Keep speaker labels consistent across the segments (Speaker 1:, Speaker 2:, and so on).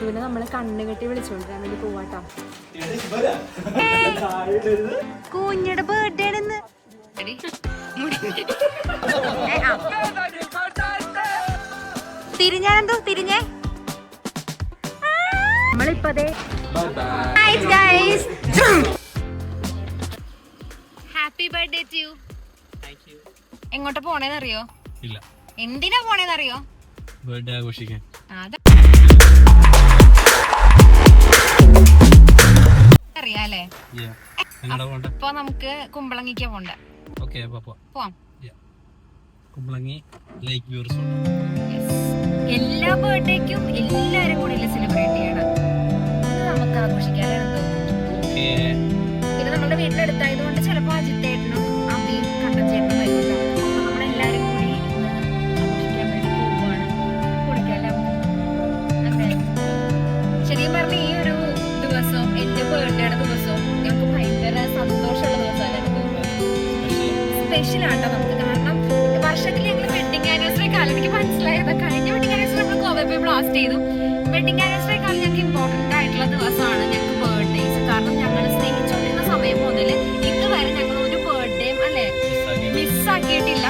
Speaker 1: അനന്തുവിനെ നമ്മള് കണ്ണുകെട്ടി വിളിച്ചോണ്ടിരാൻ വേണ്ടി പോവാട്ടോ. കുഞ്ഞിയുടെ ബർത്ത്ഡേ ആണെന്ന്. തിരിഞ്ഞാനെന്തോ തിരിഞ്ഞേ. നമ്മളിപ്പതേ ഹാപ്പി ബർത്ത്ഡേ ടു യു. എങ്ങോട്ടാ പോണേന്നറിയോ?
Speaker 2: ഇല്ല.
Speaker 1: എന്തിനാ പോണേന്നറിയോ?
Speaker 2: ബർത്ത്ഡേ ആഘോഷിക്കാൻ.
Speaker 1: അറിയാലേ. അപ്പൊ നമുക്ക് കുമ്പളങ്ങിക്കാ പോണ്ട. പോവാം.
Speaker 2: കുമ്പളങ്ങി ലേക്ക് വ്യൂ റിസോർട്ട്.
Speaker 1: എല്ലാ ബർത്ത്ഡേക്കും എല്ലാരും കൂടെ സെലിബ്രേറ്റ് ചെയ്യണം. നമുക്ക് ആഘോഷിക്കാനാണ്. ഇത് നമ്മുടെ വീട്ടിലെടുത്തായത് കൊണ്ട് ചിലപ്പോ അജിത്തേട്ടനും അമ്മയും കണ്ണൻ ചേട്ടനും വരുന്നുണ്ടാവും. നമ്മളെല്ലാരും കൂടി ആഘോഷിക്കാൻ വേണ്ടി പോവുകയാണ്. കുടിക്കാലോ. അതെ, ശരിക്കും പറഞ്ഞ ഈ ഒരു ദിവസവും എന്റെ ബർത്ത്ഡേയുടെ ദിവസവും ഞങ്ങൾക്ക് ഭയങ്കര സന്തോഷമുള്ള ദിവസമാണ്. സ്പെഷ്യലാട്ടോ നമുക്ക്. കാരണം വർഷത്തിൽ ഞങ്ങൾ വെഡിങ് ആനിവേഴ്സറി കാലം എനിക്ക് മനസ്സിലായത് കഴിഞ്ഞ വെഡിങ് ആനിവേഴ്സറി നമ്മൾ ഗോവ പോയി ബ്ലാസ്റ്റ് ചെയ്തു. വെഡിങ് ആനിവേഴ്സറി കാലം ഞങ്ങൾക്ക് ഇമ്പോർട്ടന്റ് ആയിട്ടുള്ള ദിവസമാണ് ഞങ്ങൾക്ക് ബർത്ത്ഡേസ്. കാരണം ഞങ്ങൾ സ്നേഹിച്ചുകൊണ്ടിരുന്ന സമയം മുതൽ ഇതുവരെ ഞങ്ങൾ ഒരു ബർത്ത്ഡേയും അല്ലെ മിസ്സാക്കിയിട്ടില്ല,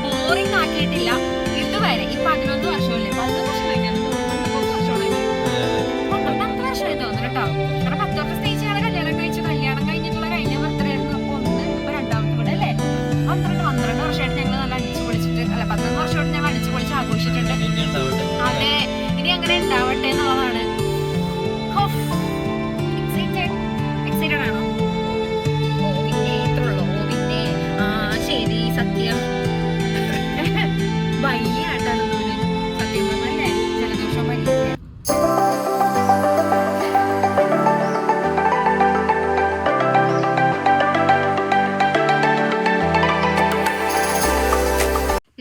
Speaker 1: ബോറിംഗ് ആക്കിയിട്ടില്ല ഇതുവരെ. ഈ 11 വർഷമല്ലേ, 11 വർഷമായി തോന്നുന്നു കേട്ടോ. കാരണം 10 വർഷം സ്നേഹിച്ചാണ് കല്യാണം കഴിച്ചു. കല്യാണം കഴിഞ്ഞിട്ടുള്ള കഴിഞ്ഞ ബർത്ത്ഡേ ആയിരുന്നു. അപ്പൊ 1 ഇപ്പൊ 2ാമത്തെ കൂടെ അല്ലേ. 12 വർഷമായിട്ട് ഞങ്ങൾ നല്ല അടിച്ചു പൊളിച്ചിട്ട് അല്ല 11 വർഷമായിട്ട് ഞങ്ങൾ അടിച്ചു പൊളിച്ച് ആഘോഷിച്ചിട്ടുണ്ട്. അതെ, ഇനി അങ്ങനെ ഉണ്ടാവട്ടെ എന്നുള്ളതാണ്. എക്സൈറ്റഡ് ആണോ? ഓ പിന്നെ ഇത്രയുള്ളൂ. ഓ പിന്നെ ശരി, സത്യം വയ്യാട്ടാണ് സത്യം പറഞ്ഞല്ലേ. ജലദോഷം വയ്യ.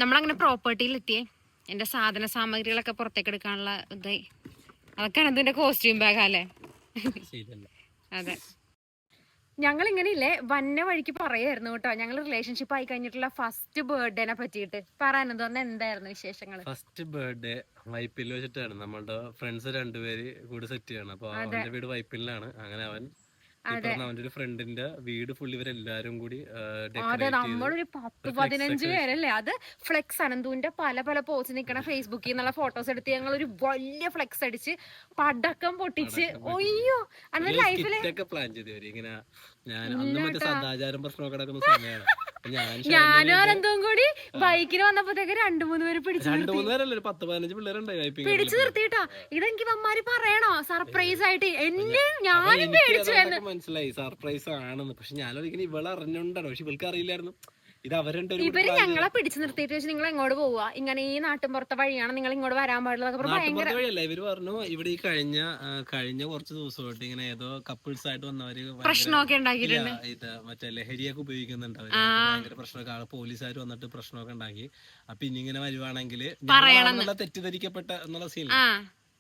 Speaker 1: നമ്മളങ്ങനെ പ്രോപ്പർട്ടിയിലെത്തിയേ. എന്റെ സാധന സാമഗ്രികളൊക്കെ പുറത്തേക്ക് എടുക്കാനുള്ള ഇതായി. അതൊക്കെയാണ് ഇതിന്റെ കോസ്റ്റ്യൂം ബാഗ് അല്ലേ. അതെ, ഞങ്ങൾ ഇങ്ങനെ ഇല്ലേ വന്ന വഴിക്ക് പറയായിരുന്നു കേട്ടോ. ഞങ്ങൾ റിലേഷൻഷിപ്പ് ആയി കഴിഞ്ഞിട്ടുള്ള ഫസ്റ്റ് ബർത്ത്ഡേനെ പറ്റിയിട്ട് പറയാനെന്ന് പറഞ്ഞാൽ എന്തായിരുന്നു വിശേഷങ്ങൾ?
Speaker 2: ഫസ്റ്റ് ബർത്ത്ഡേ വൈപ്പിൽ വെച്ചിട്ടാണ്. നമ്മളുടെ ഫ്രണ്ട്സ് 2 പേര് കൂടി സെറ്റ് ചെയ്യണം. അപ്പൊ അവന്റെ വീട് വൈപ്പിലാണ്. അങ്ങനെ അവന്റെ ഒരു ഫ്രണ്ടിന്റെ വീട് ഫുള്ളി ഇവരെല്ലാരും കൂടി
Speaker 1: അതെ, നമ്മളൊരു 10-15 പേരല്ലേ. അത് ഫ്ലെക്സ് അനന്തുവിന്റെ പല പല പോസ്റ്റ് നിൽക്കണ ഫേസ്ബുക്കിൽ നിന്നുള്ള ഫോട്ടോസ് എടുത്ത് ഞങ്ങൾ ഒരു വലിയ ഫ്ലെക്സ് അടിച്ച് പടക്കം പൊട്ടിച്ച് ഒയ്യോ അന്ന് ലൈഫില്
Speaker 2: പ്ലാൻ ചെയ്തു. ഇങ്ങനെ സദാചാരം പ്രശ്നമൊക്കെ കിടക്കുന്ന സമയമാണ്.
Speaker 1: ഞാനും അനന്തവും കൂടി ബൈക്കിന് വന്നപ്പോഴത്തേക്ക് 2-3 പേര് പിടിച്ചു
Speaker 2: 10-15 പിള്ളേരുണ്ടായി
Speaker 1: പിടിച്ചു നിർത്തിയിട്ടാ. ഇതെനിക്ക് അമ്മമാര് പറയണോ സർപ്രൈസ് ആയിട്ട്? എന്നെ ഞാനും പേടിച്ചു.
Speaker 2: മനസ്സിലായി സർപ്രൈസ് ആണെന്ന്. പക്ഷെ ഞാനൊരിക്കലും ഇവളെ അറിഞ്ഞോണ്ടാണ്. പക്ഷെ ഇവൾക്ക് അറിയില്ലായിരുന്നു.
Speaker 1: ഇവര് ഞങ്ങളെ പിടിച്ചു നിർത്തിയിട്ട് വെച്ച് നിങ്ങൾ എങ്ങോട്ട് പോവാ, ഇങ്ങനെ ഈ നാട്ടിൻ പുറത്തെ വഴിയാണ്, നിങ്ങൾ ഇങ്ങോട്ട് വരാൻ പാടില്ല.
Speaker 2: ഇവര് പറഞ്ഞു ഇവിടെ ഈ കഴിഞ്ഞ കുറച്ച് ദിവസമായിട്ട് ഇങ്ങനെ ഏതോ കപ്പിൾസ് ആയിട്ട് വന്നവര്
Speaker 1: പ്രശ്നമൊക്കെ ഉണ്ടാക്കിയിട്ടുണ്ട്.
Speaker 2: ഇത് മറ്റേ ലഹരിയൊക്കെ ഉപയോഗിക്കുന്നുണ്ട് അവര്. ഭയങ്കര പ്രശ്നമൊക്കെ പോലീസുകാർ വന്നിട്ട് പ്രശ്നമൊക്കെ ഉണ്ടാക്കി. അപ്പൊ ഇനി ഇങ്ങനെ വരുവാണെങ്കിൽ തെറ്റിദ്ധരിക്കപ്പെട്ട എന്നുള്ള സീൻ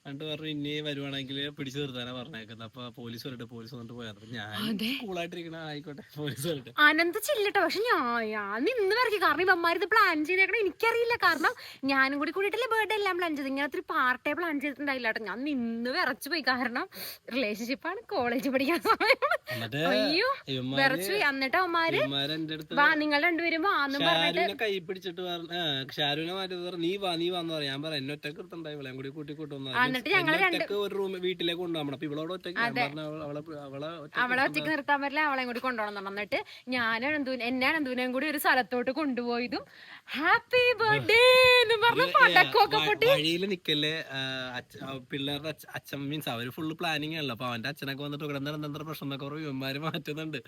Speaker 2: എന്നിട്ട് പറഞ്ഞു ഇനി വരുവാണെങ്കിൽ പിടിച്ചു നിർത്താനാ പറഞ്ഞേക്കുന്നത്. അപ്പൊ പോലീസ് വരട്ടെ. പോലീസ് വന്നിട്ട് പോയാൽ ഞാൻ കൂളായിട്ടിരിക്കണ ആയിക്കോട്ടെ പോലീസ് വരട്ടെ.
Speaker 1: അനന്ത് ചില്ലട്ടോ. പക്ഷെ ഞാൻ ഇന്ന് വരയ്ക്കും. കാരണം ഇവന്മാരിത് പ്ലാൻ ചെയ്തേക്കണം എനിക്കറിയില്ല. കാരണം ഞാനും കൂടിയിട്ടല്ലേ ബർത്ത്ഡേ എല്ലാം പ്ലാൻ ചെയ്ത്. ഇങ്ങനത്തെ ഒരു പാർട്ടേ പ്ലാൻ ചെയ്തിട്ടുണ്ടായില്ല കേട്ടോ. ഞാൻ ഇന്ന് വിറച്ചു പോയി. കാരണം റിലേഷൻഷിപ്പാണ്, കോളേജ് പഠിക്കാൻ സമയം. അയ്യോ വിറച്ചു പോയി. എന്നിട്ട് അവന്മാര് നിങ്ങൾ 2 പേരും വാന്നും പറഞ്ഞിട്ട്
Speaker 2: കൈ പിടിച്ചിട്ട് ഷാരൂനെ മാറ്റി നീ വാന്ന് പറയാം. ഞാൻ പറയാം എന്നെ ഒറ്റക്ക് എടുത്തുണ്ടായി ഇവളെ കൂടി കൂട്ടിക്കൂട്ടുന്നു. ഒരു റൂം വീട്ടിലേക്ക് കൊണ്ടുപോകണം. അപ്പൊ ഇവളോട്
Speaker 1: അവളെ ഒറ്റയ്ക്ക് നിർത്താൻ പറ്റില്ല, അവളെയും കൂടി കൊണ്ടുപോകണം. എന്നിട്ട് എന്നെ അനന്തുവിനെയും കൂടി ഒരു സ്ഥലത്തോട്ട് കൊണ്ടുപോയതും ഹാപ്പി ബർത്ത്ഡേ എന്ന് പറഞ്ഞ പടക്കമൊക്കെ പൊട്ടി.
Speaker 2: വഴിയിൽ നിക്കല്ലേ പിള്ളേരുടെ അച്ഛൻ മീൻസ് അവര് ഫുള്ള് പ്ലാനിങ് ആണല്ലോ. അപ്പൊ അവന്റെ അച്ഛനൊക്കെ വന്നിട്ട് എന്താ പ്രശ്നം എന്നൊക്കെ പറഞ്ഞ് ഇവന്മാര് മാറ്റുന്നുണ്ട്.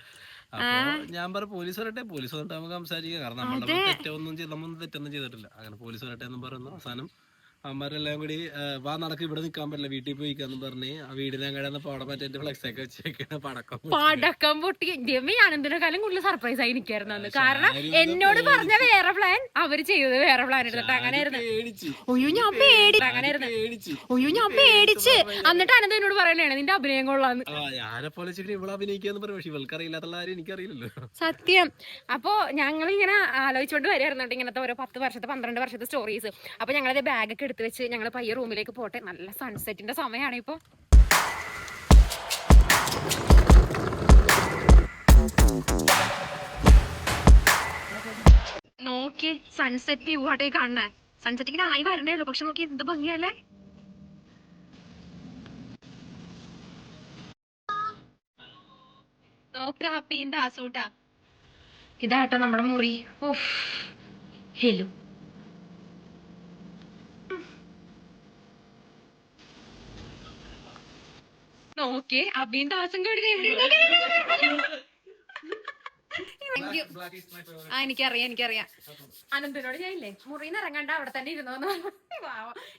Speaker 2: അപ്പൊ ഞാൻ പറഞ്ഞു പോലീസ് വരട്ടെ. പോലീസ് വന്നിട്ട് നമുക്ക് സംസാരിക്കാം. കാരണം നമ്മളൊന്നും തെറ്റൊന്നും ചെയ്തിട്ടില്ല. അങ്ങനെ പോലീസ് വരട്ടെ എന്നും പറയുന്നു. അവസാനം അമ്മമാരെല്ലാം കൂടി വാ നടക്ക്, ഇവിടെ നിക്കാൻ പറ്റില്ല, വീട്ടിൽ പോയിക്കാന്ന് പറഞ്ഞ് ആ വീടിനെ കടന്നപ്പോ അവിടെ മറ്റേ ഫ്ലെക്സ് ഒക്കെ വെച്ചേക്കാണ്
Speaker 1: പടക്കം പൊട്ടി. ആനന്ദിനെക്കാളും കൂടുതൽ സർപ്രൈസ് ആയി നിൽക്കായിരുന്നു. കാരണം എന്നോട് പറഞ്ഞ വേറെ പ്ലാൻ, അവര് ചെയ്തത് വേറെ പ്ലാൻ എടുത്തിട്ട് അങ്ങനെയായിരുന്നു. ഒയ്യോ ഞാൻ പേടിച്ച്. എന്നിട്ട് അനന്ത് എന്നോട് പറയണേ നിന്റെ അഭിനയം കൊള്ളാന്ന്.
Speaker 2: ഞാനെപ്പോലെ ഇവിടെ അഭിനയിക്കാന്ന് പറയും. പക്ഷെ ഇവൾക്ക് അറിയില്ലാത്തുള്ള കാര്യം എനിക്കറിയില്ലല്ലോ.
Speaker 1: സത്യം. അപ്പൊ ഞങ്ങൾ ഇങ്ങനെ ആലോചിച്ചോണ്ട് വരികയായിരുന്നു ഇങ്ങനത്തെ ഓരോ 10 വർഷത്തെ 12 വർഷത്തെ സ്റ്റോറീസ്. അപ്പൊ ഞങ്ങളത് ബാഗൊക്കെ എടുത്ത് വെച്ച് ഞങ്ങൾ പയ്യെ റൂമിലേക്ക് പോട്ടെ. നല്ല സൺസെറ്റിന്റെ സമയമാണ് ഇപ്പൊ. നോക്കി സൺസെറ്റ് വ്യൂ ആട്ടെ കാണണേ. സൺസെറ്റ് ഇങ്ങനെ ആയി വരണേ ഉള്ളൂ, പക്ഷെ നോക്കി എന്ത് ഭംഗിയല്ലേ. നോക്കാപ്പീന്റെ ആസൂട്ടാ. ഇതാട്ടോ നമ്മുടെ മുറി. Of hello. നോക്കേ അബീന്റെ ആസം കൂടി. എനിക്കറിയാം. അനന്തനോട് ഞാൻ ഇല്ലേ മുറിന്ന് ഇറങ്ങണ്ട അവിടെ തന്നെ ഇരുന്നോന്ന്.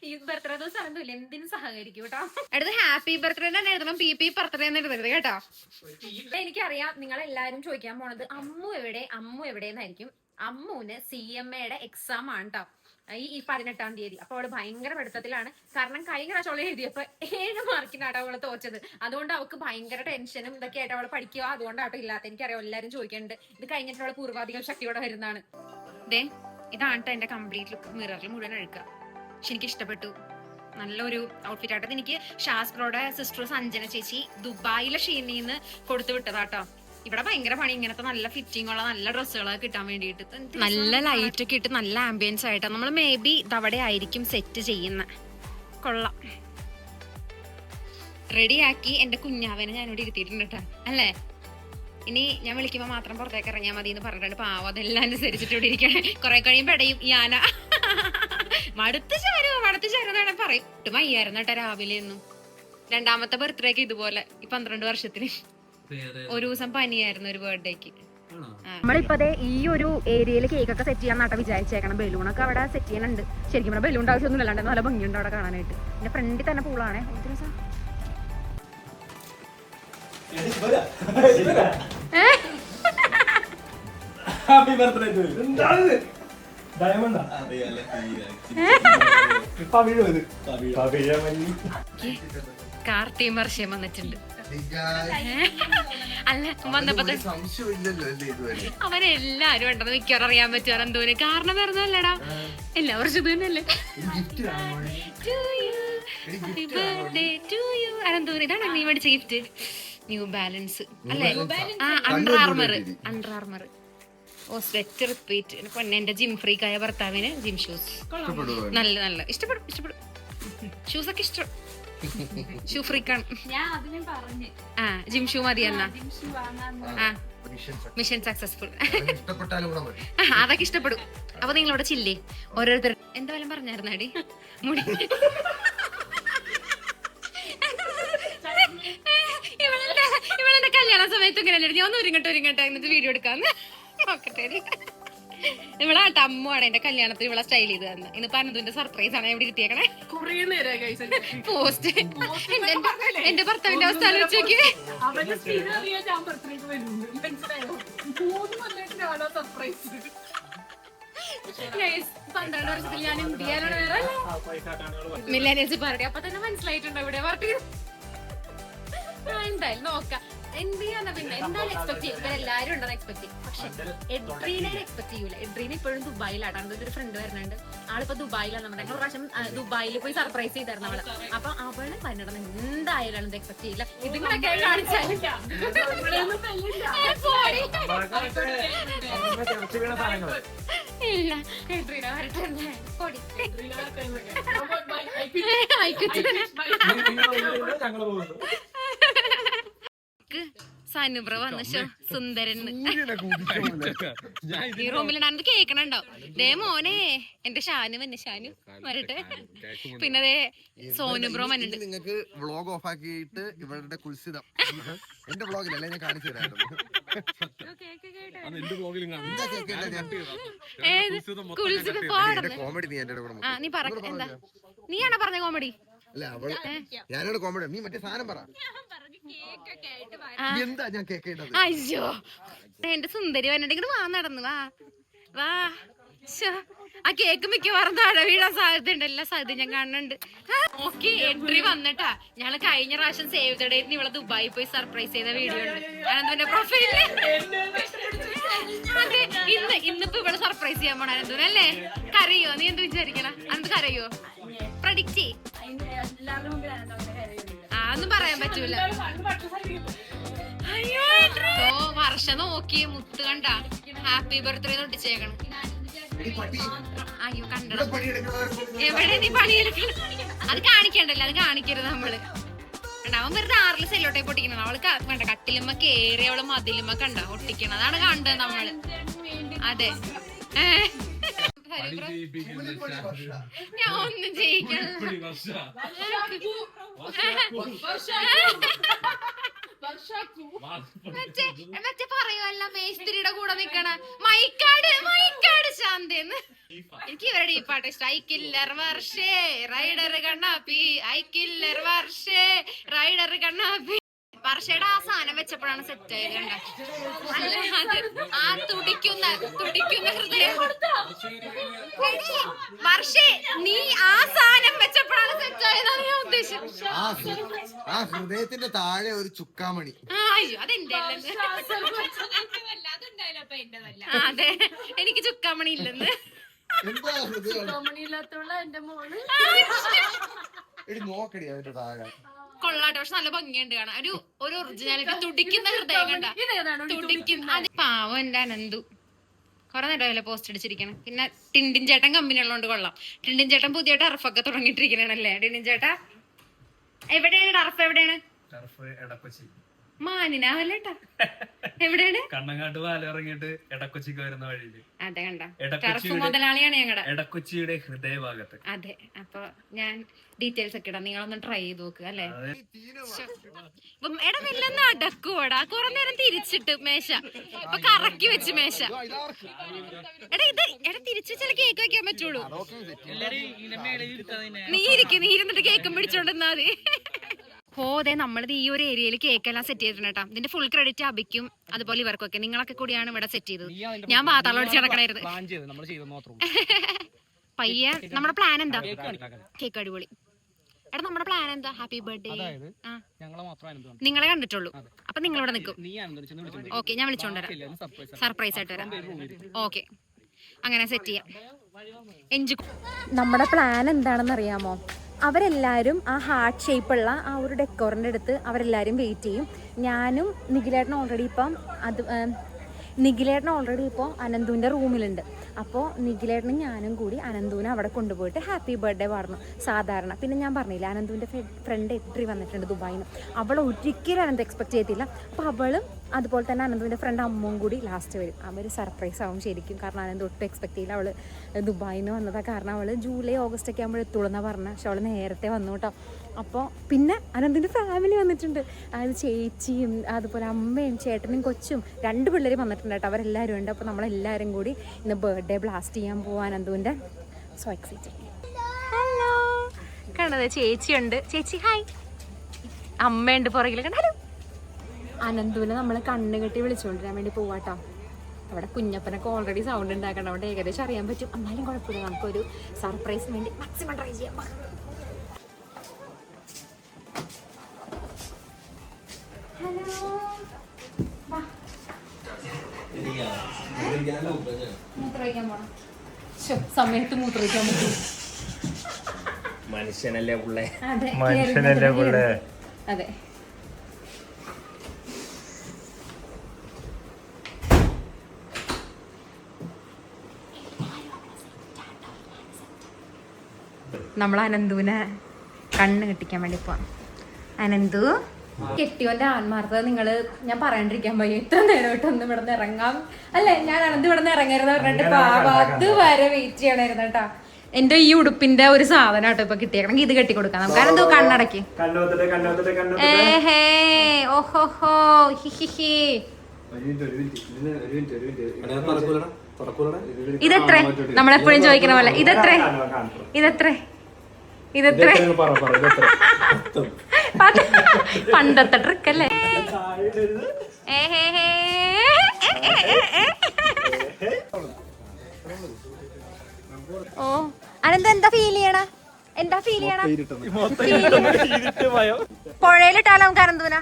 Speaker 1: ഈ ബർത്ത്ഡേ ദിവസം അനന്തല്ലേ എന്തിനും സഹകരിക്കും കേട്ടോ. അടുത്ത് ഹാപ്പി ബർത്ത്ഡേ തന്നെ എഴുതണം, പി ബർത്ത്ഡേ എന്ന് എഴുതരുത് കേട്ടോ. എനിക്കറിയാം നിങ്ങൾ എല്ലാരും ചോദിക്കാൻ പോണത് അമ്മു എവിടെയെന്നായിരിക്കും. അമ്മുവിന് CMA എക്സാം ആണ് കേട്ടോ ഈ 18-ാം തീയതി. അപ്പൊ അവള് ഭയങ്കര പഠിത്തത്തിലാണ്. കാരണം കഴിഞ്ഞ പ്രാവശ്യം അവളെ എഴുതിയപ്പോ 7 മാർക്കിനാട്ടോ അവള് തോച്ചത്. അതുകൊണ്ട് അവൾക്ക് ഭയങ്കര ടെൻഷനും ഇതൊക്കെ ആയിട്ട് അവള് പഠിക്കുക. അതുകൊണ്ടാട്ടോ ഇല്ലാത്ത. എനിക്കറിയാം എല്ലാരും ചോദിക്കുന്നുണ്ട്. ഇത് കഴിഞ്ഞിട്ട് അവള് പൂർവാധികം ശക്തിയോടെ വരുന്നതാണ്. ഇതാണ് കേട്ടോ എന്റെ കംപ്ലീറ്റ് ലുക്ക്. മിററിൽ മുഴുവൻ അഴുക്കുക. പക്ഷെ എനിക്ക് ഇഷ്ടപ്പെട്ടു. നല്ലൊരു ഔട്ട്ഫിറ്റ് ആട്ടത്. എനിക്ക് ശാസ്ത്രയുടെ സിസ്റ്റർ സഞ്ജന ചേച്ചി ദുബായിലെ ഷീനിന്ന് കൊടുത്തു വിട്ടതാട്ടോ. ഇവിടെ ഭയങ്കര പണി ഇങ്ങനത്തെ നല്ല ഫിറ്റിംഗ് ഉള്ള നല്ല ഡ്രസ്സുകളൊക്കെ കിട്ടാൻ വേണ്ടിയിട്ട്. നല്ല ലൈറ്റ് ഒക്കെ ഇട്ട് നല്ല ആംബിയൻസ് ആയിട്ടാണ് നമ്മൾ മേ ബി ഇതവിടെ ആയിരിക്കും സെറ്റ് ചെയ്യുന്ന. കൊള്ളാം. റെഡിയാക്കി എന്റെ കുഞ്ഞാവനെ ഞാനിവിടെ ഇരുത്തിയിട്ടുണ്ട് കേട്ടോ. അല്ലേ, ഇനി ഞാൻ വിളിക്കുമ്പോ മാത്രം പുറത്തേക്ക് ഇറങ്ങിയാൽ മതി എന്ന് പറഞ്ഞിട്ടുണ്ട്. പാവം അതെല്ലാം അനുസരിച്ചിട്ട് ഇവിടെ ഇരിക്കണേ. കുറെ കഴിയുമ്പോ ഇടയും ഈ ആന മടുത്ത് ചേരുന്നാണ് പറയും. ഒട്ടും വയ്യായിരുന്നു കേട്ടോ രാവിലെ ഒന്നും. രണ്ടാമത്തെ ബർത്ത്ഡേക്ക് ഇതുപോലെ ഈ 12 വർഷത്തിന് ഒരു ദിവസം പനിയായിരുന്നു ഒരു ബർത്ത്ഡേക്ക്. നമ്മളിപ്പോ ഈ ഒരു ഏരിയയിൽ കേക്കൊക്കെ സെറ്റ് ചെയ്യാൻ നാട്ടെ വിചാരിച്ചേക്കണം. ബലൂണൊക്കെ അവിടെ സെറ്റ് ചെയ്യാനുണ്ട്. ശരിക്കും ഇവിടെ ബലൂൺ ആവശ്യമൊന്നും ഇല്ലാണ്ട് നല്ല ഭംഗിയുണ്ട് അവിടെ കാണാനായിട്ട്. പിന്നെ ഫ്രണ്ടിൽ തന്നെ പൂളാണേ. കാർത്തിയും വർഷം വന്നിട്ടുണ്ട്. അല്ല വന്നപ്പോ അവരെല്ലാരും ഉണ്ടെന്ന് മിക്കവാറും അറിയാൻ പറ്റുമോ എന്തോരം. കാരണം വരുന്നല്ലടാ എല്ലാ വർഷവും ഇത് തന്നെയല്ലേ. അതെന്തോരം ഇതാണ് നീ മേടിച്ച ഗിഫ്റ്റ്. ന്യൂ ബാലൻസ് അല്ലേ? Under Armour. Oh sweater repeat. പൊന്നെ എന്റെ ജിം ഫ്രീക്കായ ഭർത്താവിന് ജിം ഷൂസ് നല്ല ഇഷ്ടപ്പെടും. ഷൂസ് ഒക്കെ ഇഷ്ടം. ഷൂ ഫ്രീക്കാണ്. ജിം ഷൂ മതി എന്നാ. Mission successful. അതൊക്കെ ഇഷ്ടപ്പെടും. അപ്പൊ നിങ്ങളവിടെ ചില്ലേ ഓരോരുത്തർ എന്താ വല്ലതും പറഞ്ഞായിരുന്നാടി മുടി. ഇവളെന്റെ കല്യാണ സമയത്ത് ഇങ്ങനെ ഞാൻ ഒരുങ്ങട്ടെ എന്നിട്ട് വീഡിയോ എടുക്കാന്ന് നോക്കട്ടെ. ഇവളാട്ടെ അമ്മുവാണ് എന്റെ കല്യാണത്തിന് ഇവളെ സ്റ്റൈൽ ചെയ്ത് തന്നെ. ഇന്ന് പനന്തുന്റെ സർപ്രൈസ് ആണ് ഇവിടെ കിട്ടിയേക്കണേ. പോസ്റ്റ് എന്റെ ഭർത്താവിന്റെ അവസ്ഥ ആലോചിച്ച് 12 വർഷത്തിൽ ഞാൻ ഇന്ത്യയിലാണ് വേറെ മില്ലേനിയൽസ് പാർട്ടി. അപ്പൊ തന്നെ മനസ്സിലായിട്ടുണ്ടോ ഇവിടെ പാർട്ടി. എന്തായാലും നോക്കാം എന്ത് ചെയ്യാന്നാ. പിന്നെ എന്തായാലും എക്സ്പെക്ട് ചെയ്യും. ഇവരെല്ലാരും ഉണ്ടെന്ന് എക്സ്പെക്ട് ചെയ്യും. പക്ഷെ എഡ്രീനെ എക്സ്പെക്ട് ചെയ്യൂല. എഡ്രീനെ ഇപ്പോഴും ദുബായിലാണ്. ഒരു ഫ്രണ്ട് വരുന്നുണ്ട്. ആളിപ്പോ ദുബായിലാണ്. നമ്മുടെ ഞങ്ങൾ പ്രാവശ്യം ദുബായിൽ പോയി സർപ്രൈസ് ചെയ്തായിരുന്നു അവള്. അപ്പൊ അവള് വന്നിടണം എന്തായാലും എക്സ്പെക്ട് ചെയ്യില്ല. ഇതിങ്ങളൊക്കെ കാണിച്ചാലും ഇല്ല. എഡ്രീന വരട്ടെ. സാനുബ്ര വന്ന സുന്ദരൻ ഈ റൂമിലുണ്ടാകുന്നത് കേൾക്കണുണ്ടോ? ദേ മോനെ എന്റെ ഷാനു വരട്ടെ. പിന്നെ ദേ സോനുബ്രോ വന്നിട്ട്.
Speaker 3: നിങ്ങൾക്ക് വ്ളോഗ് ഓഫ് ആക്കിയിട്ട് ഇവരുടെ കുൽസിതം എന്റെ വ്ളോഗിലല്ലേ ഞാൻ കാണിച്ചു തരാറുണ്ട്. കോമഡി നീ എന്റെ കൂടെ
Speaker 1: നീ പറ. എന്താ നീയാണോ പറഞ്ഞ കോമഡി?
Speaker 3: അല്ല അവള് ഞാനോട് കോമഡി. നീ മറ്റേ സാധനം പറ. എന്താ ഞാൻ കേക്കേണ്ടത്?
Speaker 1: അയ്യോ എന്റെ സുന്ദരി വന്നിട്ട് ഇങ്ങോട്ട് നടന്നു വാ. ആ കേക്ക് മിക്കവാറും താഴെ വീഴാൻ സാധ്യത ഉണ്ട്. എല്ലാ സാധ്യത ഞാൻ കാണുന്നുണ്ട്. ഓക്കെ എൻട്രി വന്നിട്ടാ. ഞങ്ങള് കഴിഞ്ഞ പ്രാവശ്യം സേവ് ദ ഡേറ്റിന് ഇവളെ ദുബായി പോയി സർപ്രൈസ് ചെയ്ത വീഡിയോ ഉണ്ട് അനന്തുവിന്റെ പ്രൊഫൈലില്. അതെ ഇന്നിപ്പോ ഇവിടെ സർപ്രൈസ് ചെയ്യാൻ പോണ അനന്തുവിന് അല്ലേ? കരയോ? നീ എന്ത് വിചാരിക്കണ? അനന്ത് കരയോ? പ്രഡിക്റ്റ് ഒന്നും പറയാൻ പറ്റൂല. അയ്യോ വർഷ നോക്കി മുത്ത് കണ്ട ഹാപ്പി ബർത്ത്ഡേ ഒട്ടിച്ചേക്കണം. അയ്യോ കണ്ടോ എവിടെ നീ പണിയെടുക്കണം? അത് കാണിക്കണ്ടല്ലോ, അത് കാണിക്കരുത് നമ്മള്. അവൻ വെറുതെ 6 സെല്ലോട്ടെ പൊട്ടിക്കണം. അവള് വേണ്ട കട്ടിലുമ്മ കേറി അവള് മതിലുമ്മ കണ്ട ഒട്ടിക്കണം. അതാണ് കണ്ടത് നമ്മള്. അതെ ഞാൻ ഒന്നും ചെയ്യിക്കണം. മറ്റേ പറയുമല്ല മേസ്ത്രിയുടെ കൂടെ നിക്കണ മൈക്കാട് ശാന്തന്ന്. എനിക്ക് ഇവരുടെ ഈ പാട്ട് ഇഷ്ടം. ഐക്കില്ലർ വർഷേ റൈഡർ കണ്ണാപ്പി, ഐക്കില്ലർ വർഷേ റൈഡർ കണ്ണാപ്പി. വർഷയുടെ ആ സാധനം വെച്ചപ്പോഴാണ് സെറ്റ് ആയത്. അല്ലാതെ ആ തുടിക്കുന്ന ഹൃദയം വർഷേ നീ ആ സാധനം വെച്ചപ്പോഴാണ് സെറ്റ് ആയതാണ് ഞാൻ ഉദ്ദേശിച്ചത്.
Speaker 3: ആ ഹൃദയത്തിന്റെ താഴെ ഒരു ചുക്കാമണി.
Speaker 1: അയ്യോ അതെന്റെ അതെ എനിക്ക് ചുക്കാമണി ഇല്ലെന്ന്.
Speaker 3: എന്താ നോക്കടി അതിന്റെ താഴെ
Speaker 1: കൊള്ളാട്ടെ. പക്ഷെ നല്ല ഭംഗിയുണ്ട് കാണാൻ. ഒരു ഒറിജിനാലിറ്റി തുടിക്കുന്ന ഹൃദയം കണ്ട തുടിക്കുന്ന. അത് പാവം എന്റെ അനന്തു കുറെ നേരമല്ലേ പോസ്റ്റ് അടിച്ചിരിക്കണം. പിന്നെ ടിൻഡിൻ ചേട്ടൻ കമ്പനി ഉള്ളതുകൊണ്ട് കൊള്ളാം. ടിൻഡിൻ ചേട്ടൻ പുതിയ ടർഫൊക്കെ തുടങ്ങിയിട്ടിരിക്കണല്ലേ. ടിൻഡിൻ ചേട്ടാ എവിടെയാണ് ടർഫ്? എവിടെയാണ്? മാനിനാവല്ലേട്ടാ എവിടെയാണ്?
Speaker 4: കണ്ണങ്ങാട്ട് പാലം ഇറങ്ങിയിട്ട് എടക്കൊച്ചിക്ക് വരുന്ന വഴിയില്.
Speaker 1: അതെ കണ്ട ടർഫ് മുതലാളിയാണ് ഞങ്ങളുടെ
Speaker 4: എടക്കൊച്ചിയുടെ ഹൃദയഭാഗത്ത്.
Speaker 1: അതെ അപ്പൊ ഞാൻ ഡീറ്റെയിൽസ് ഒക്കെ ഇടാം. നിങ്ങളൊന്ന് ട്രൈ ചെയ്ത് നോക്കുക അല്ലേ. എടാ നെല്ലെന്ന് അടക്കൂടാ. കുറെ നേരം തിരിച്ചിട്ട് മേശ ഇപ്പൊ കറക്കി വെച്ച് മേശ. എടാ തിരിച്ചു വെച്ചാൽ കേക്ക് വെക്കാൻ പറ്റുള്ളൂ. നീ ഇരുന്നിട്ട് കേക്കും പിടിച്ചോണ്ടെന്നാ മതി. അതെ നമ്മളിത് ഈ ഒരു ഏരിയയിൽ കേക്കെല്ലാം സെറ്റ് ചെയ്തിട്ടുണ്ട് കേട്ടോ. ഇതിന്റെ ഫുൾ ക്രെഡിറ്റ് അബിക്കും അതുപോലെ ഇവർക്കൊക്കെ. നിങ്ങളൊക്കെ കൂടിയാണ് ഇവിടെ സെറ്റ് ചെയ്തത്. ഞാൻ പാതാളോടിച്ച് നടക്കണായിരുന്നു. പയ്യെ നമ്മുടെ പ്ലാൻ എന്താ? കേക്ക് അടിപൊളി. എടാ നമ്മുടെ പ്ലാൻ എന്താ? ഹാപ്പി ബർത്ത്ഡേ നിങ്ങളെ കണ്ടിട്ടുള്ളൂ. അപ്പൊ നിങ്ങളിവിടെ നിൽക്കും. ഓക്കെ ഞാൻ വിളിച്ചോണ്ട് വരാം. സർപ്രൈസ് ആയിട്ട് വരാം. ഓക്കെ അങ്ങനെ സെറ്റ് ചെയ്യാം. നമ്മുടെ പ്ലാൻ എന്താണെന്ന് അറിയാമോ? അവരെല്ലാവരും ആ ഹാർട്ട് ഷേപ്പുള്ള ആ ഒരു ഡെക്കോറിൻ്റെ അടുത്ത് അവരെല്ലാവരും വെയിറ്റ് ചെയ്യും. ഞാനും നിഖിലേട്ടൻ ഓൾറെഡി ഇപ്പോൾ അനന്തുവിൻ്റെ റൂമിലുണ്ട്. അപ്പോൾ നിഖിലേട്ടനും ഞാനും കൂടി അനന്തുവിനെ അവിടെ കൊണ്ടുപോയിട്ട് ഹാപ്പി ബർത്ത്ഡേ പറഞ്ഞു സാധാരണ. പിന്നെ ഞാൻ പറഞ്ഞില്ല അനന്തുവിൻ്റെ ഫ്രണ്ട് എൻട്രി വന്നിട്ടുണ്ട് ദുബായിൽ നിന്ന്. അവൾ ഒരിക്കലും അനന്ത് എക്സ്പെക്ട് ചെയ്തില്ല. അപ്പോൾ അവളും അതുപോലെ തന്നെ അനന്തുവിൻ്റെ ഫ്രണ്ട് അമ്മവും കൂടി ലാസ്റ്റ് വരും. അവർ സർപ്രൈസ് ആവും ശരിക്കും. കാരണം അനന്ത് ഒട്ടും എക്സ്പെക്ട് ചെയ്യില്ല. അവൾ ദുബായിൽ നിന്ന് വന്നതാണ്. കാരണം അവൾ ജൂലൈ ഓഗസ്റ്റ് ഒക്കെ ആകുമ്പോൾ എത്തുള്ളൂന്നാണ് പറഞ്ഞത്. പക്ഷെ അവൾ നേരത്തെ വന്നു കേട്ടോ. അപ്പോൾ പിന്നെ അനന്തിൻ്റെ ഫാമിലി വന്നിട്ടുണ്ട്. അതായത് ചേച്ചിയും അതുപോലെ അമ്മയും ചേട്ടനും കൊച്ചും 2 പിള്ളേർ വന്നിട്ടുണ്ട് കേട്ടോ. അവരെല്ലാവരും ഉണ്ട്. അപ്പോൾ നമ്മളെല്ലാവരും കൂടി ഇന്ന് ബർത്ത്ഡേ ബ്ലാസ്റ്റ് ചെയ്യാൻ പോവാൻ അനന്തുവിൻ്റെ. So excited. ഹലോ കണ്ടത് ചേച്ചിയുണ്ട്. ചേച്ചി ഹായ്. അമ്മയുണ്ട് പുറകിൽ കണ്ടോ. അനന്തുവിനെ നമ്മൾ കണ്ണ് കെട്ടി വിളിച്ചുകൊണ്ടിരാൻ വേണ്ടി പോവാട്ടോ. അവിടെ കുഞ്ഞപ്പനൊക്കെ ഓൾറെഡി സൗണ്ട് ഉണ്ടാക്കണം. അവിടെ ഏകദേശം അറിയാൻ പറ്റും. എന്നാലും കുഴപ്പമില്ല. നമുക്കൊരു സർപ്രൈസിന് വേണ്ടി മാക്സിമം ട്രൈ ചെയ്യാം. ഹലോ മൂത്രമൊഴിക്കാൻ പോണം. സമയത്ത് മൂത്രമൊഴിക്കാൻ പറ്റും.
Speaker 4: മനുഷ്യനല്ലേ പുള്ളേ.
Speaker 1: അതെ അതെ. നമ്മൾ അനന്തുവിനെ കണ്ണ് കെട്ടിക്കാൻ വേണ്ടി പോവാം. അനന്തു കെട്ടിയോന്റെ ആത്മാർത്ഥത ഞാൻ പറയാണ്ടിരിക്കാൻ പോയി. ഇത്ര നേരമായിട്ടൊന്നും ഇവിടെ നിന്ന് ഇറങ്ങാം അല്ലേ. ഞാൻ അനന്ത് ഇവിടെ നിന്ന് ഇറങ്ങരുത് പറഞ്ഞിട്ട് പാവാത്ത് വരെ വെയിറ്റ് ചെയ്യണമായിരുന്നു കേട്ടാ. എന്റെ ഈ ഉടുപ്പിന്റെ ഒരു സാധനം കേട്ടോ ഇപ്പൊ കിട്ടിയേക്കണെങ്കിൽ ഇത് കെട്ടി കൊടുക്കാം നമുക്ക്. അനന്തു കണ്ണടക്കി. ഏഹേ ഓഹോഹോ ഹിഹിഹി. ഇതെത്ര? നമ്മളെപ്പോഴും ചോദിക്കണ പോലെ ഇതെത്ര? പണ്ടത്തെ ട്രിക്ക് അല്ലേ. ഓ അനന്ത് എന്താ ഫീൽ ചെയ്യണ? പുഴയിലിട്ടാലോ നമുക്ക് അനന്തുവിനാ?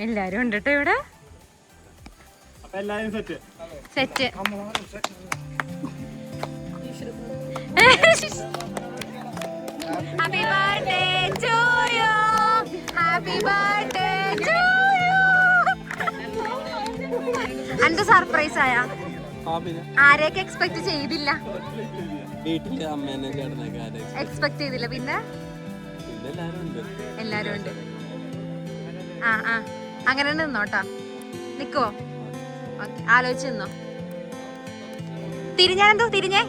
Speaker 1: എല്ലാരും ഉണ്ട് കേട്ടോ ഇവിടെ. Set happy birthday to you, happy birthday to you. അന്റെ സർപ്രൈസ് ആയ ആരെയൊക്കെ എക്സ്പെക്ട് ചെയ്തില്ല,
Speaker 2: വീട്ടില് അമ്മേനെ ചേട്ടനൊക്കെ
Speaker 1: എക്സ്പെക്ട് ചെയ്തില്ല, പിന്നെ എല്ലാരും ഉണ്ട്. ആ ആ അങ്ങനെ നിന്നോട്ടാ, നിക്കുവോ? ഓക്കെ, ആലോചിച്ച് നിന്നോ. തിരിഞ്ഞാലെന്തോ തിരിഞ്ഞേ.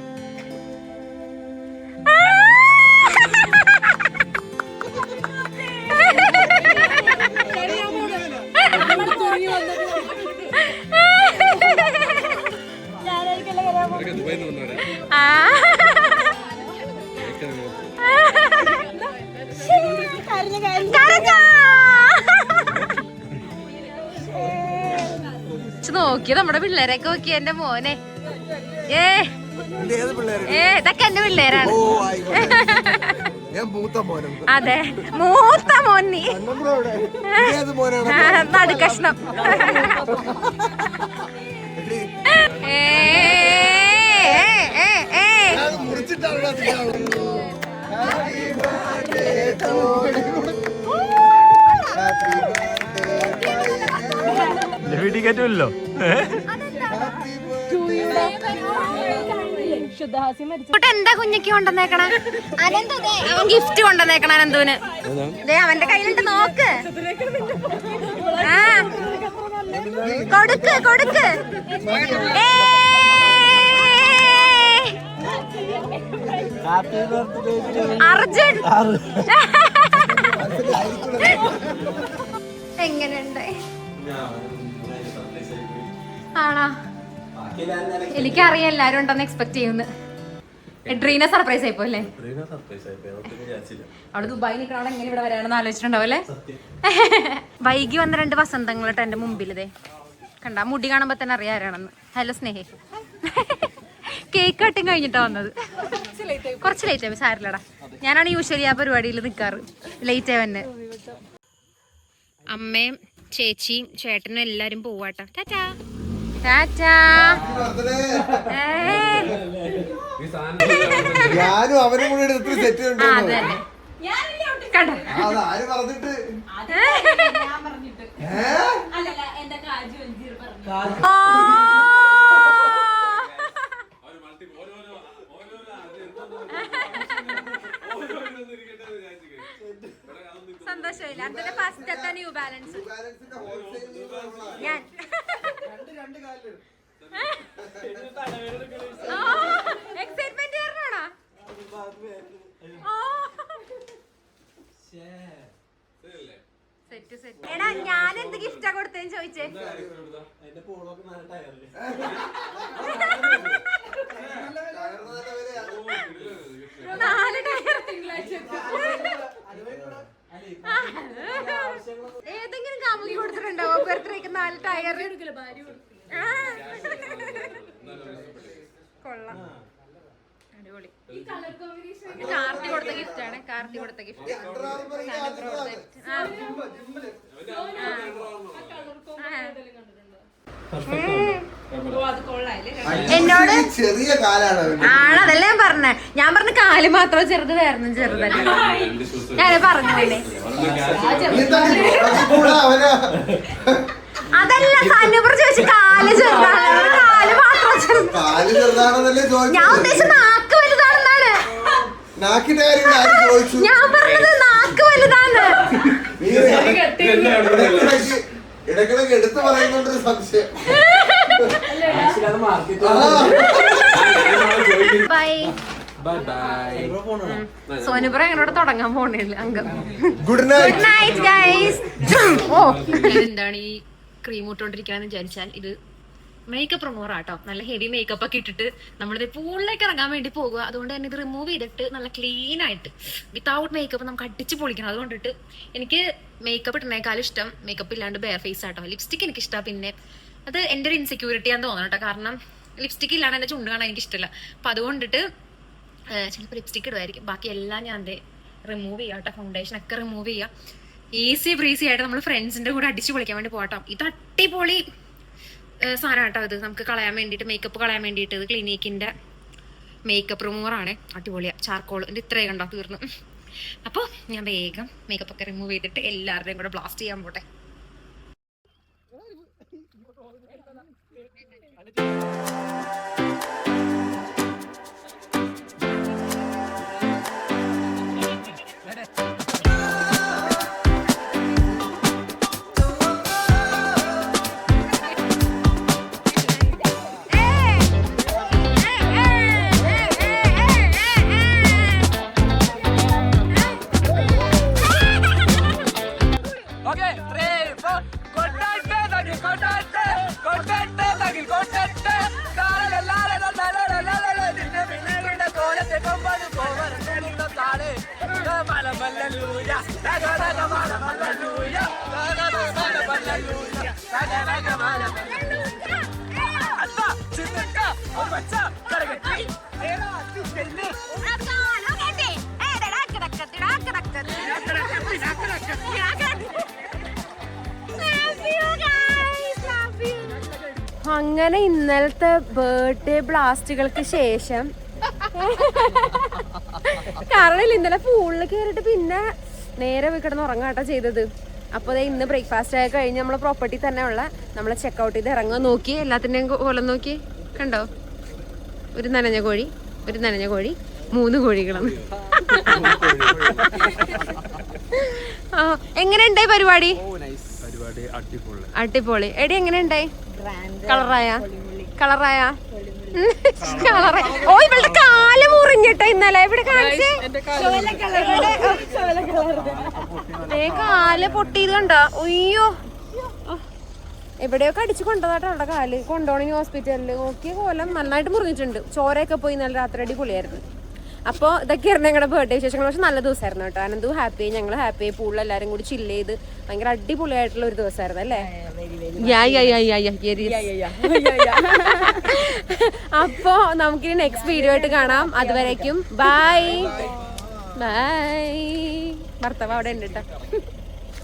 Speaker 1: നോക്കിയ നമ്മുടെ പിള്ളേരൊക്കെ നോക്കിയ എന്റെ മോനെ. ഇതൊക്കെ എന്റെ പിള്ളേരാണ്. അതെ, മൂത്ത മോൻ നീ, നടുക്കഷ്ണം.
Speaker 5: ടിക്കറ്റുമല്ലോ
Speaker 1: എന്താ കുഞ്ഞിക്ക് കൊണ്ടുവന്നേക്കണ? അവൻ ഗിഫ്റ്റ് കൊണ്ടുവന്നേക്കണ അനന്തുവിന്. അവന്റെ കയ്യിലുണ്ട്, നോക്ക്. ആ കൊടുക്ക് കൊടുക്ക്. അർജുൻ എങ്ങനെയുണ്ട്? ആണോ? എനിക്കറിയാം എല്ലാരും ഉണ്ടെന്ന് എക്സ്പെക്ട് ചെയ്യുന്നു. ഡ്രീന സർപ്രൈസ് ആയിപ്പോ അല്ലേ? അവിടെ ദുബായി നിൽക്കണവിടെ എങ്ങനെ ഇവിടെ വരാണെന്ന് ആലോചിച്ചിട്ടുണ്ടാവും അല്ലേ? വൈകി വന്ന 2 വസന്തങ്ങളിട്ട് എന്റെ മുമ്പിൽ കണ്ട, മുടി കാണുമ്പോ തന്നെ അറിയാറാണെന്ന്. ഹലോ സ്നേഹേ. കേക്ക് കട്ടിങ് കഴിഞ്ഞിട്ടാ വന്നത്. കുറച്ച് ലേറ്റ് ആയി, സാരില്ലടാ. ഞാനാണ് യൂഷ്വലി ആ പരിപാടിയിൽ നിൽക്കാറ്. ലേറ്റ് ആയി വന്നെ. അമ്മയും ചേച്ചിയും ചേട്ടനും എല്ലാരും പോവാട്ടോ. ടാറ്റാ ടാറ്റാ.
Speaker 3: ഞാനും അവനും കൂടി എടുത്ത് സെറ്റ്
Speaker 1: കണ്ടോ? സന്തോഷമില്ല. അതിന്റെ ഫസ്റ്റത്തെ ന്യൂ ബാലൻസ് ഞാൻ എക്സൈറ്റ്മെന്റ് കാരണമാണോ? Set set. എടാ ഞാൻ എന്ത് ഗിഫ്റ്റാ കൊടുത്തേന്ന് ചോദിച്ചേ. ഏതെങ്കിലും കാമുകി കൊടുത്തിട്ടുണ്ടാവോ ബർത്ത്ഡേക്ക് 4 ടയർ? കൊള്ളാം, അടിപൊളി. കാർത്തി കൊടുത്ത ഗിഫ്റ്റ് ആണ്, കാർത്തി കൊടുത്ത ഗിഫ്റ്റ്. എന്നോട്
Speaker 3: ചെറിയ കാലാണ്
Speaker 1: അതല്ലേ ഞാൻ പറഞ്ഞേ. ഞാൻ പറഞ്ഞ കാല് മാത്രം ചെറുത്, വേറൊന്നും ചെറുതല്ല. ഞാൻ പറഞ്ഞില്ലേ? അതല്ല, സന്നൂർ ചോദിച്ചു കാല് ചെറുതാണ്, കാല് മാത്രം ചെറുതാണെന്നല്ലേ. ഞാൻ ഉദ്ദേശിച്ച നാക്ക് വലുതാണെന്നാണ്. ഞാൻ പറഞ്ഞത് നാക്ക് വലുതാണ്.
Speaker 3: ഇടക്കിടക്ക് എടുത്തു പറയുന്നോണ്ടൊരു സംശയം.
Speaker 1: ബൈ. സോനുപുറ ഞങ്ങളോട് തുടങ്ങാൻ പോണില്ല അംഗം. Good night guys. ഓ, എന്താണ് ഈ ക്രീം ഇട്ടോണ്ടിരിക്കാന്ന് വിചാരിച്ചാൽ ഇത് മേക്കപ്പ് റിമൂവർ ആട്ടോ. നല്ല ഹെവി മേക്കപ്പ് ഒക്കെ ഇട്ടിട്ട് നമ്മളിത് പൂളിലേക്ക് ഇറങ്ങാൻ വേണ്ടി പോകുക. അതുകൊണ്ട് തന്നെ ഇത് റിമൂവ് ചെയ്തിട്ട് നല്ല ക്ലീൻ ആയിട്ട് വിത്തൗട്ട് മേക്കപ്പ് നമുക്ക് അടിച്ച് പൊളിക്കണം. അതുകൊണ്ടിട്ട് എനിക്ക് മേക്കപ്പ് ഇടുന്നേക്കാളും ഇഷ്ടം മേക്കപ്പ് ഇല്ലാണ്ട് ബെയർ ഫേസ് ആട്ടോ. ലിപ്സ്റ്റിക് എനിക്ക് ഇഷ്ടമാണ്. പിന്നെ അത് എൻ്റെ ഒരു ഇൻസെക്യൂരിറ്റി ആണെന്ന് തോന്നണം കേട്ടോ. കാരണം ലിപ്സ്റ്റിക് ഇല്ലാണ്ട് എൻ്റെ ചുണ്ട് കാണാൻ എനിക്ക് ഇഷ്ടമില്ല. അപ്പം അതുകൊണ്ടിട്ട് ചിലപ്പോൾ ലിപ്സ്റ്റിക് ഇടുമായിരിക്കും. ബാക്കി എല്ലാം ഞാൻ റിമൂവ് ചെയ്യാം കേട്ടോ. ഫൗണ്ടേഷൻ ഒക്കെ റിമൂവ് ചെയ്യാം. ഈസി ബ്രീസി ആയിട്ട് നമ്മൾ ഫ്രണ്ട്സിൻ്റെ കൂടെ അടിച്ച് പൊളിക്കാൻ വേണ്ടി പോകട്ടോ. ഇത് അടിപൊളി സാധനം കേട്ടോ. ഇത് നമുക്ക് കളയാൻ വേണ്ടിയിട്ട്, മേക്കപ്പ് കളയാൻ വേണ്ടിയിട്ട്. ഇത് ക്ലിനിക്കിൻ്റെ മേക്കപ്പ് റിമൂവറാണ്. അടിപൊളിയാണ്. ചാർക്കോൾ. ഇത് ഇത്രയും കണ്ടോ, തീർന്നു. അപ്പോൾ ഞാൻ വേഗം മേക്കപ്പ് ഒക്കെ റിമൂവ് ചെയ്തിട്ട് എല്ലാവരുടെയും കൂടെ ബ്ലാസ്റ്റ് ചെയ്യാൻ പോട്ടെ. അങ്ങനെ ഇന്നലത്തെ ബർത്ത്ഡേ ബ്ലാസ്റ്റുകൾക്ക് ശേഷം, കാരണം ഇന്നലെ പൂളിൽ കയറിയിട്ട് പിന്നെ നേരെ പോയി കിടന്ന് ഉറങ്ങാട്ടോ ചെയ്തത്. അപ്പോൾ അതെ ഇന്ന് ബ്രേക്ക്ഫാസ്റ്റ് ആയി കഴിഞ്ഞ് നമ്മളെ പ്രോപ്പർട്ടി തന്നെ ഉള്ള നമ്മളെ ചെക്കൗട്ട് ചെയ്ത് ഇറങ്ങാൻ നോക്കി. എല്ലാത്തിൻ്റെയും കോലം നോക്കി കണ്ടോ, ഒരു നനഞ്ഞ കോഴി, ഒരു നനഞ്ഞ കോഴി, 3 കോഴികളാണ്. ആ എങ്ങനെയുണ്ടായി പരിപാടി? അടിപൊളി. എടി എങ്ങനെയുണ്ടായി? കളറായ ഓ ഇവളുടെ കാല് മുറിഞ്ഞിട്ടോ ഇന്നലെ. ഇവിടെ കാണിച്ചേ, കാല് പൊട്ടിയത് കണ്ടോ? അയ്യോ, എവിടെയൊക്കെ അടിച്ചു കൊണ്ടുപോകാട്ടോ അവളുടെ കാല്. കൊണ്ടുപോകണമെങ്കിൽ ഹോസ്പിറ്റലിൽ. നോക്കിയ കോലം നന്നായിട്ട് മുറിഞ്ഞിട്ടുണ്ട്. ചോരയൊക്കെ പോയി ഇന്നലെ രാത്രി അടിപൊളിയായിരുന്നു. അപ്പോൾ ഇതൊക്കെയായിരുന്നു ഞങ്ങളുടെ ബർത്ത്ഡേ വിശേഷങ്ങൾ. പക്ഷെ നല്ല ദിവസമായിരുന്നു കേട്ടോ. അനന്തു ഹാപ്പിയായി, ഞങ്ങൾ ഹാപ്പിയായി, പൂളിൽ എല്ലാവരും കൂടി ചില്ല് ചെയ്ത് ഭയങ്കര അടിപൊളിയായിട്ടുള്ള ഒരു ദിവസമായിരുന്നു അല്ലേ? അപ്പോ നമുക്കിനി നെക്സ്റ്റ് വീഡിയോ ആയിട്ട് കാണാം. അതുവരേക്കും ബൈ ബൈ. ഭർത്താവ് അവിടെ ഉണ്ട് കേട്ടോ.